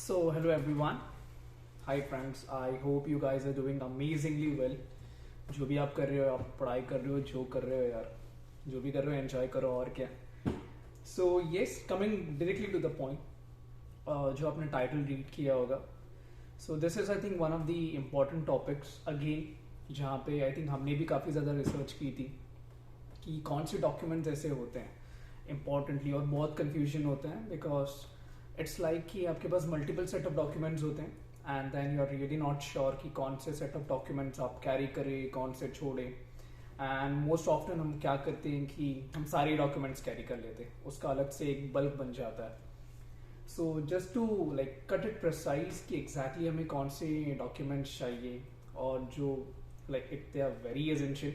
So, hello everyone. Hi friends. I hope you guys are doing amazingly well. जो भी आप कर रहे हो, आप पढ़ाई कर रहे हो, जो कर रहे हो यार, जो भी कर रहे हो एंजॉय करो और क्या. So yes, coming directly to the point, जो आपने टाइटल रीड किया होगा. So this is I think one of the important topics again, जहाँ पे आई थिंक हमने भी काफ़ी ज़्यादा रिसर्च की थी कि कौन से डॉक्यूमेंट्स ऐसे होते हैं इम्पॉर्टेंटली, और बहुत कन्फ्यूजन होता है बिकॉज इट्स लाइक कि आपके पास मल्टीपल सेट ऑफ डॉक्यूमेंट्स होते हैं and then you are really not sure कि कौन से सेट ऑफ डॉक्यूमेंट्स आप कैरी करें, कौन से छोड़े. एंड मोस्ट ऑफ्टन हम क्या करते हैं कि हम सारे डॉक्यूमेंट्स कैरी कर लेते हैं, उसका अलग से एक बल्क बन जाता है. So just to like cut it precise कि एग्जैक्टली हमें कौन से डॉक्यूमेंट्स चाहिए और जो like it they are very essential.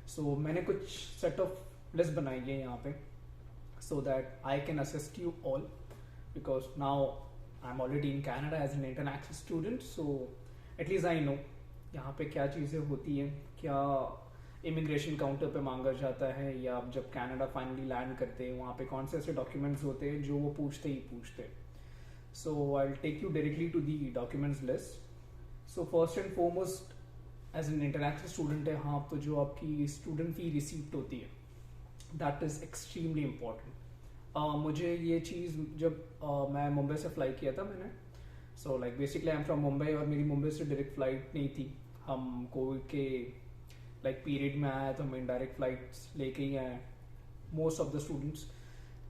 So मैंने कुछ सेट ऑफ लिस्ट बनाई है यहाँ पे so that I can assist you all, because now I'm already in Canada as an international student, so at least I know यहाँ पे क्या चीज़ें होती हैं, क्या इमिग्रेशन काउंटर पे मांगा जाता है, या आप जब कनाडा फाइनली लैंड करते हैं वहाँ पे कौन से ऐसे डॉक्यूमेंट्स होते हैं जो वो पूछते ही पूछते. So I will take you directly to the documents list. So first and foremost as an international student है, हाँ, तो जो आपकी स्टूडेंट फी रिसीप्ट होती है दैट इज़ एक्सट्रीमली इम्पॉर्टेंट. मुझे ये चीज़ जब मैं मुंबई से फ्लाई किया था मैंने, so like basically I am from Mumbai और मेरी मुंबई से डायरेक्ट फ्लाइट नहीं थी. हम कोविड के लाइक पीरियड में आया तो हम इनडायरेक्ट फ्लाइट्स लेके ही आए मोस्ट ऑफ द स्टूडेंट्स.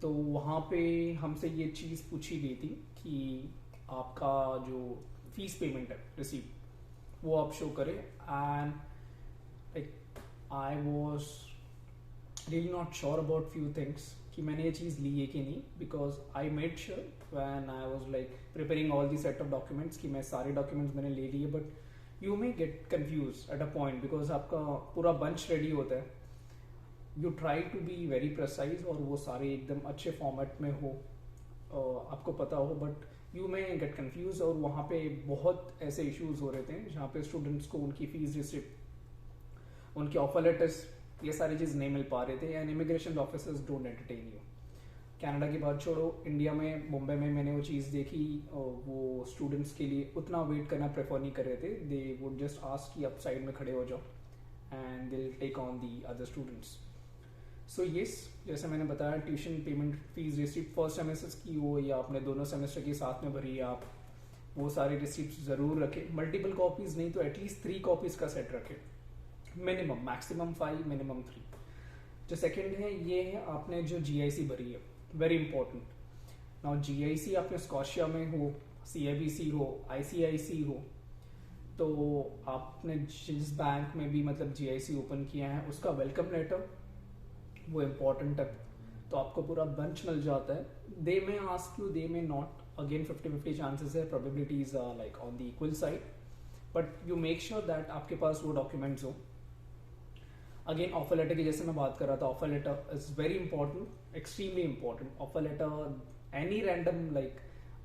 तो वहाँ पे हमसे ये चीज़ पूछी गई थी कि आपका जो फीस पेमेंट है रिसीप्ट वो आप शो करें. And like I was really not sure about few things कि मैंने ये चीज़ ली है कि नहीं, because I made sure when I was like preparing all the set of documents कि मैं सारे documents मैंने ले लिए. but you may get confused at a point because आपका पूरा bunch ready होता है, you try to be very precise और वो सारे एकदम अच्छे फॉर्मेट में हो, आपको पता हो, but you may get confused. और वहाँ पे बहुत ऐसे इश्यूज हो रहे थे जहाँ पे स्टूडेंट्स को उनकी फीस रिसिप्ट, उनके ऑफर लेटर्स, ये सारी चीज़ नहीं मिल पा रहे थे. And immigration officers don't entertain you. Canada की बात छोड़ो, इंडिया में मुंबई में मैंने वो चीज़ देखी, वो स्टूडेंट्स के लिए उतना वेट करना प्रेफर नहीं कर रहे थे. दे वुड जस्ट आस्क कि आप साइड में खड़े हो जाओ and they will take on the other students. So yes, जैसे मैंने बताया, tuition payment fees receipt first semester की हो या आपने दोनों सेमेस्टर की साथ में भरी है, आप वो सारी रिसिप्ट ज़रूर रखें. मल्टीपल कॉपीज़ नहीं तो एटलीस्ट 3 कॉपीज़ का सेट रखें, मिनिमम, मैक्सिमम 5, मिनिमम 3. जो सेकंड है ये है आपने जो GIC भरी है, वेरी इंपॉर्टेंट. नाउ GIC आपने स्कॉशिया में हो, CIBC हो, ICIC हो, तो आपने जिस बैंक में भी मतलब GIC ओपन किया है उसका वेलकम लेटर वो इम्पोर्टेंट है. तो आपको पूरा बंच मिल जाता है. दे में ask you, they may not, again 50-50 chances है, probabilities are like on the equal side, but you make sure that आपके पास वो डॉक्यूमेंट्स हो. अगेन ऑफर लेटर की जैसे मैं बात कर रहा था, offer letter is very important, extremely important. Offer letter any random like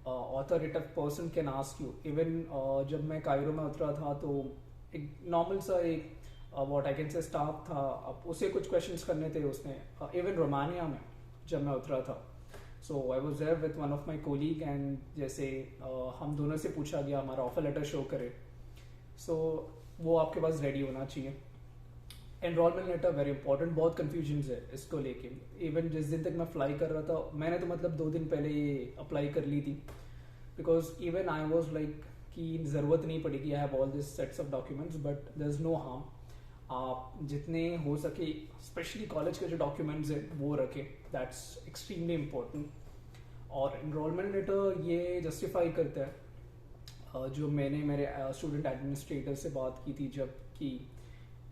authoritative person can ask you. Even जब मैं कायरो में उतरा था तो एक नॉर्मल सा एक what I can say staff था, अब उसे कुछ क्वेश्चंस करने थे उसने. इवन रोमानिया में जब मैं उतरा था, so I was there with one of my colleague and जैसे हम दोनों से पूछा गया हमारा ऑफर लेटर शो करे. सो वो आपके पास रेडी होना चाहिए. एनरोलमेंट लेटर वेरी इंपॉर्टेंट, बहुत कन्फ्यूजन है इसको लेके. इवन जिस दिन तक मैं फ्लाई कर रहा था मैंने तो मतलब 2 दिन पहले ये अप्लाई कर ली थी, because even I was like कि ज़रूरत नहीं पड़ेगी, I have all this sets of documents, but there is no harm. आप जितने हो सके स्पेशली कॉलेज के जो डॉक्यूमेंट्स हैं वो रखें, दैट्स एक्सट्रीमली इम्पोर्टेंट. और एनरोलमेंट लेटर ये जस्टिफाई करता है, जो मैंने मेरे स्टूडेंट एडमिनिस्ट्रेटर से बात की थी जब, कि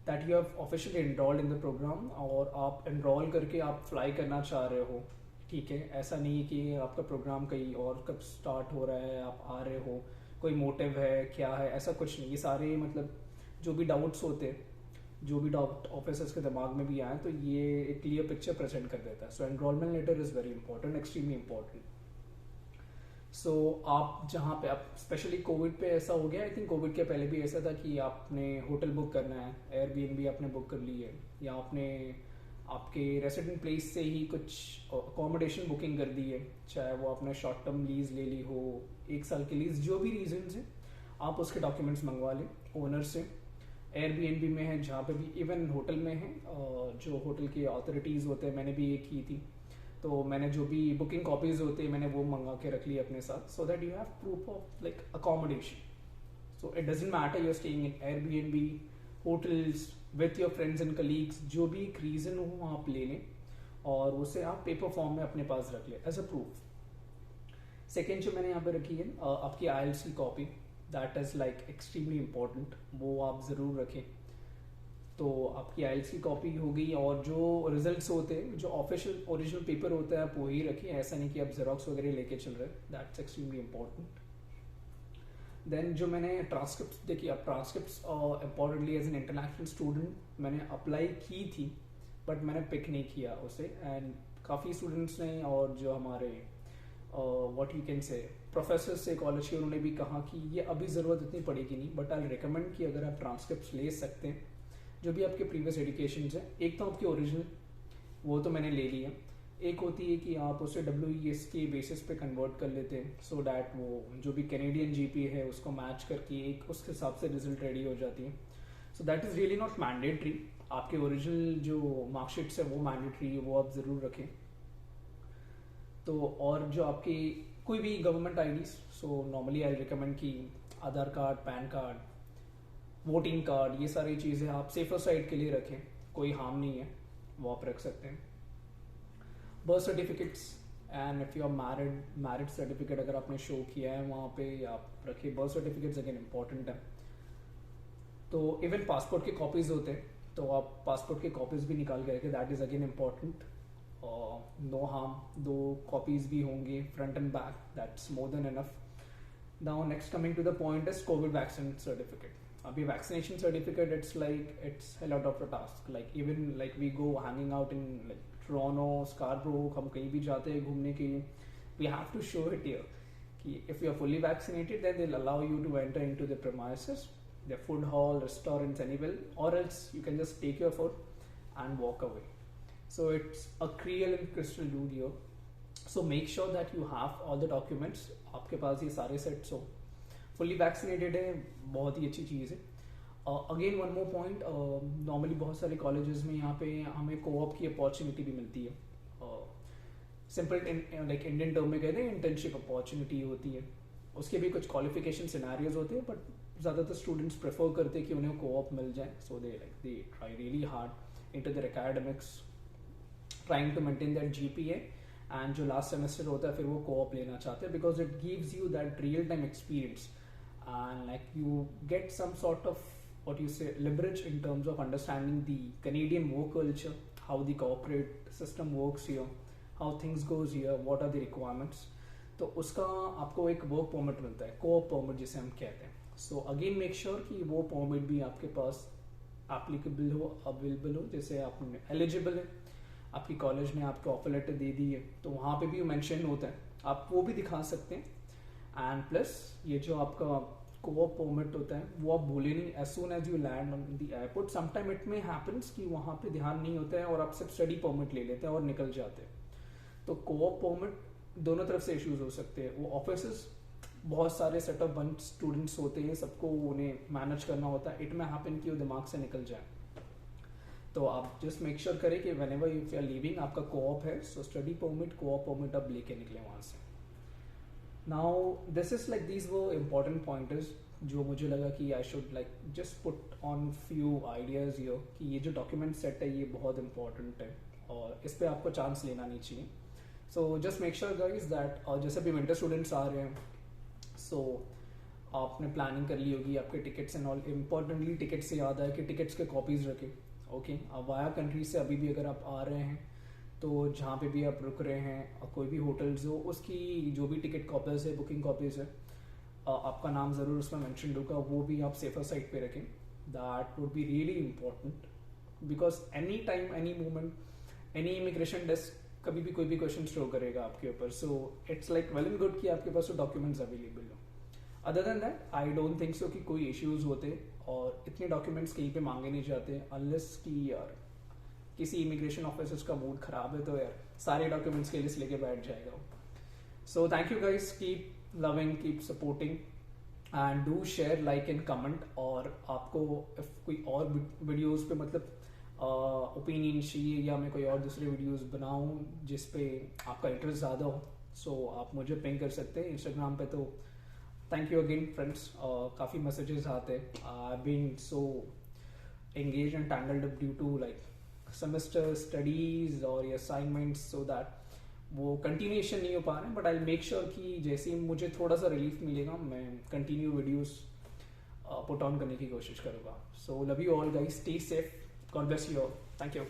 that you have officially enrolled in the program और आप एनरोल करके आप फ्लाई करना चाह रहे हो. ठीक है, ऐसा नहीं कि आपका प्रोग्राम कहीं और कब स्टार्ट हो रहा है, आप आ रहे हो, कोई मोटिव है क्या है, ऐसा कुछ नहीं. ये सारे मतलब जो भी डाउट्स होते हैं, जो भी डाउट ऑफिसर्स के दिमाग में भी आए, तो ये एक क्लियर पिक्चर प्रेजेंट कर देता है. So enrolment letter is very important, extremely important. So आप जहाँ पे आप स्पेशली कोविड पे ऐसा हो गया, आई थिंक कोविड के पहले भी ऐसा था कि आपने होटल बुक करना है, एयरबीएनबी आपने बुक कर ली है, या आपने आपके रेसिडेंट प्लेस से ही कुछ अकोमोडेशन बुकिंग कर दी है, चाहे वो आपने शॉर्ट टर्म लीज ले ली हो, 1 साल की लीज, जो भी रीजन है आप उसके डॉक्यूमेंट्स मंगवा लें ओनर से। एयरबीएनबी में है, जहाँ पे भी, इवन होटल में है, जो होटल के अथॉरिटीज़ होते हैं, मैंने भी ये की थी, तो मैंने जो भी बुकिंग कॉपीज होते हैं मैंने वो मंगा के रख ली अपने साथ, so that you have proof of like accommodation. So it doesn't matter you are staying in Airbnb, hotels, with your friends and colleagues, जो भी एक रीज़न हो आप ले लें और उसे आप पेपर फॉर्म में अपने पास रख लें एज अ प्रूफ। सेकेंड जो मैंने यहाँ पे रखी है आपकी IELTS की copy, that is like extremely important, वो आप ज़रूर रखें। तो आपकी IELTS की कॉपी हो गई, और जो रिजल्ट्स होते हैं, जो ऑफिशियल ओरिजिनल पेपर होता है आप वही रखिए, ऐसा नहीं कि आप जेरोक्स वगैरह लेके चल रहे, दैट्स एक्सट्रीमली इम्पोर्टेंट। देन जो मैंने ट्रांसक्रिप्ट देखी, अब transcript importantly as an international student मैंने अप्लाई की थी, बट मैंने पिक नहीं किया उसे, एंड काफ़ी स्टूडेंट्स ने और जो हमारे what you can say professor से कॉलेज के, उन्होंने भी कहा कि ये अभी ज़रूरत इतनी पड़ेगी नहीं, बट आई रिकमेंड कि अगर आप ट्रांसक्रिप्ट ले सकते हैं जो भी आपके प्रीवियस एजुकेशन है, एक तो आपके ओरिजिनल वो तो मैंने ले लिया, एक होती है कि आप उसे WES के बेसिस पे कन्वर्ट कर लेते हैं, सो डैट वो जो भी कैनेडियन GP है उसको मैच करके एक उसके हिसाब से रिजल्ट रेडी हो जाती है। So that is really not mandatory, आपके ओरिजिनल जो मार्कशीट्स है वो मैंडेटरी है, वो आप ज़रूर रखें। तो और जो आपकी कोई भी government IDs, so normally I recommend कि Aadhaar card, PAN card, voting card, ये सारी चीज़ें आप सेफर साइड के लिए रखें, कोई हार्म नहीं है, वो आप रख सकते हैं। Birth certificates and if you are married certificate अगर आपने शो किया है वहाँ पे आप रखिए। बर्थ सर्टिफिकेट्स अगेन इंपॉर्टेंट है। तो इवन पासपोर्ट के कॉपीज़ होते हैं, तो आप पासपोर्ट के कॉपीज़ भी निकाल के रखें, that is again important. No harm, 2 copies भी होंगे front and back, that's more than enough. Now next coming to the point is covid vaccine certificate. अभी vaccination certificate it's a lot of a task, like even like we go hanging out in like Toronto, Scarborough, हम कहीं भी जाते हैं घूमने के लिए, we have to show it here कि if you are fully vaccinated then they'll allow you to enter into the premises, the food hall, restaurants, anywhere, or else you can just take your food and walk away. So it's a real and crystal rule here, so make sure that you have all the documents, आपके पास ये सारे sets हो, fully vaccinated है, बहुत ही अच्छी चीज़ है। Again one more point, normally बहुत सारे कॉलेजेस में यहाँ पे हमें कोऑप की अपॉर्चुनिटी भी मिलती है, सिंपल लाइक इंडियन टर्म में कहते हैं इंटर्नशिप अपॉर्चुनिटी होती है, उसके भी कुछ क्वालिफिकेशन सिनेरियोज होते हैं, बट ज़्यादातर स्टूडेंट्स प्रेफर करते हैं कि उन्हें कोऑप मिल जाए, so they try really hard into their academics, trying to maintain that GPA, and जो लास्ट सेमेस्टर होता है फिर वो कोऑप लेना चाहते हैं, because it gives you that real time experience and like you get some sort of what you say leverage in terms of understanding the Canadian work culture, how the corporate system works here, how things goes here, what are the requirements. तो उसका आपको एक work permit मिलता है, co-op permit जिसे हम कहते हैं। सो अगेन मेक श्योर कि वो परमिट भी आपके पास एप्लीकेबल हो, अवेलेबल हो, जैसे आप एलिजिबल है, आपकी कॉलेज ने आपको ऑफर लेटर दे दी है तो वहाँ पे भी मेंशन होता है, आप वो भी दिखा सकते हैं। एंड प्लस ये जो आपका कोऑप परमिट होता है वो आप भूले नहीं, as soon as you land on the airport, sometime it may happens कि वहाँ पे ध्यान नहीं होता है और आप सिर्फ स्टडी परमिट ले लेते हैं और निकल जाते हैं। तो कोऑप परमिट दोनों तरफ से इश्यूज हो सकते हैं, वो ऑफिस बहुत सारे सेट ऑफ बंच स्टूडेंट्स होते हैं, सबको उन्हें मैनेज करना होता है, इट में हैपन कि वो दिमाग से निकल जाए। तो आप जस्ट मेक श्योर करें कि whenever if you are leaving आपका कोऑप है, so study permit, co-op permit आप लेके निकले वहाँ से। Now this is like these were important pointers जो मुझे लगा कि I should like just put on few ideas here कि ये जो document set है ये बहुत important है और इस पे आपको चांस लेना नहीं चाहिए। So just make sure guys that जैसे भी winter students आ रहे हैं, so आपने प्लानिंग कर ली होगी, आपके tickets and all, importantly ticket से याद आया कि टिकट्स के कॉपीज़ रखें। ओके, अब वाया कंट्री से अभी भी अगर आप आ रहे हैं तो जहाँ पे भी आप रुक रहे हैं और कोई भी होटल्स हो, उसकी जो भी टिकट कॉपीज है, बुकिंग कॉपीज है, आपका नाम ज़रूर उसमें मेंशन होगा, वो भी आप सेफर साइड पे रखें। That would be really important because any time, any moment, any immigration desk कभी भी कोई भी क्वेश्चन थ्रो करेगा आपके ऊपर। So it's like well and good कि आपके पास वो डॉक्यूमेंट्स अवेलेबल हो। Other than that I don't think so कि कोई इश्यूज होते, और इतने डॉक्यूमेंट्स कहीं पे मांगे नहीं जाते अनलेस कि यार किसी इमिग्रेशन ऑफिसर्स का मूड खराब है तो यार सारे डॉक्यूमेंट्स की लिस्ट लेके बैठ जाएगा वो। So thank you guys, keep loving, keep supporting and do share, like and comment. और आपको if कोई और वीडियोस पे मतलब ओपिनियन चाहिए या मैं कोई और दूसरे वीडियोस बनाऊं जिस पे आपका इंटरेस्ट ज़्यादा हो, सो आप मुझे पिंग कर सकते हैं इंस्टाग्राम पे। तो थैंक यू अगेन फ्रेंड्स, काफ़ी मैसेजेस आते हैं। I been so engaged and tangled up due to like semester studies or your assignments, so that वो कंटिन्यूएशन नहीं हो पा रहे हैं। बट आई मेक श्योर कि जैसे ही मुझे थोड़ा सा रिलीफ मिलेगा मैं कंटिन्यू वीडियोस पुट ऑन करने की कोशिश करूँगा। So love you all guys, stay safe, God bless you all, thank you.